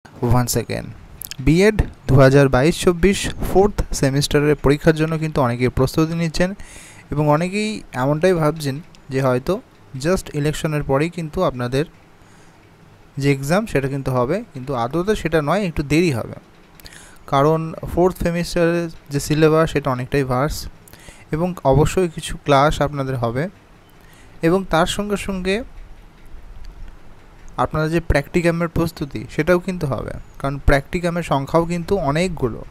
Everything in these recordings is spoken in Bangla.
ওয়ান্স অ্যাগেন বিএড 2022-24 ফোর্থ সেমিস্টারের পরীক্ষার জন্য কিন্তু অনেকেই প্রস্তুতি নিচ্ছেন এবং অনেকেই এমনটাই ভাবছেন যে হয়তো জাস্ট ইলেকশনের পরেই কিন্তু আপনাদের যে এক্সাম সেটা কিন্তু হবে, কিন্তু আদতে সেটা নয়, একটু দেরি হবে। কারণ ফোর্থ সেমিস্টারের যে সিলেবাস সেটা অনেকটাই ভার্স এবং অবশ্যই কিছু ক্লাস আপনাদের হবে এবং তার সঙ্গে সঙ্গে আপনাদের যে প্র্যাকটিকামের প্রস্তুতি সেটাও কিন্তু হবে, কারণ প্র্যাকটিকামের সংখ্যাও কিন্তু অনেকগুলো।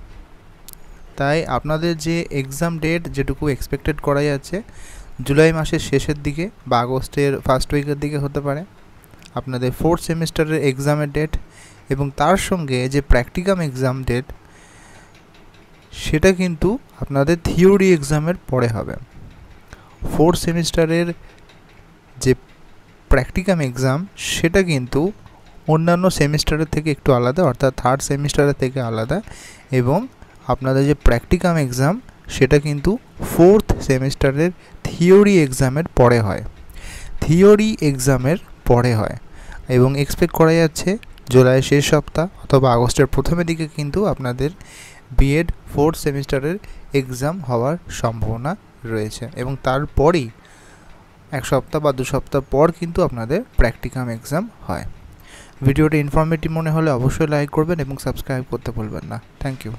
তাই আপনাদের যে এক্সাম ডেট যেটুকু এক্সপেক্টেড করা যাচ্ছে জুলাই মাসের শেষের দিকে বা আগস্টের ফার্স্ট উইকের দিকে হতে পারে আপনাদের ফোর্থ সেমিস্টারের এক্সামের ডেট, এবং তার সঙ্গে যে প্র্যাকটিকাম এক্সাম ডেট সেটা কিন্তু আপনাদের থিওরি এক্সামের পরে হবে। ফোর্থ সেমিস্টারের যে প্র্যাকটিকাম এক্সাম সেটা কিন্তু অন্যান্য সেমিস্টারের থেকে একটু আলাদা, অর্থাৎ থার্ড সেমিস্টারের থেকে আলাদা, এবং আপনাদের যে প্র্যাকটিকাম এক্সাম সেটা কিন্তু ফোর্থ সেমিস্টারের থিওরি এক্সামের পরে হয়, এবং এক্সপেক্ট করা যাচ্ছে জুলাইয়ের শেষ সপ্তাহ অথবা আগস্টের প্রথমের দিকে কিন্তু আপনাদের বিএড ফোর্থ সেমিস্টারের এক্সাম হওয়ার সম্ভাবনা রয়েছে, এবং তারপরেই এক সপ্তাহ বা 2 সপ্তাহ পর কিন্তু আপনাদের প্র্যাকটিকাম এক্সাম হয়। ভিডিওটা ইনফরমেটিভ মনে হলে অবশ্যই লাইক করবেন এবং সাবস্ক্রাইব করতে ভুলবেন না। Thank you.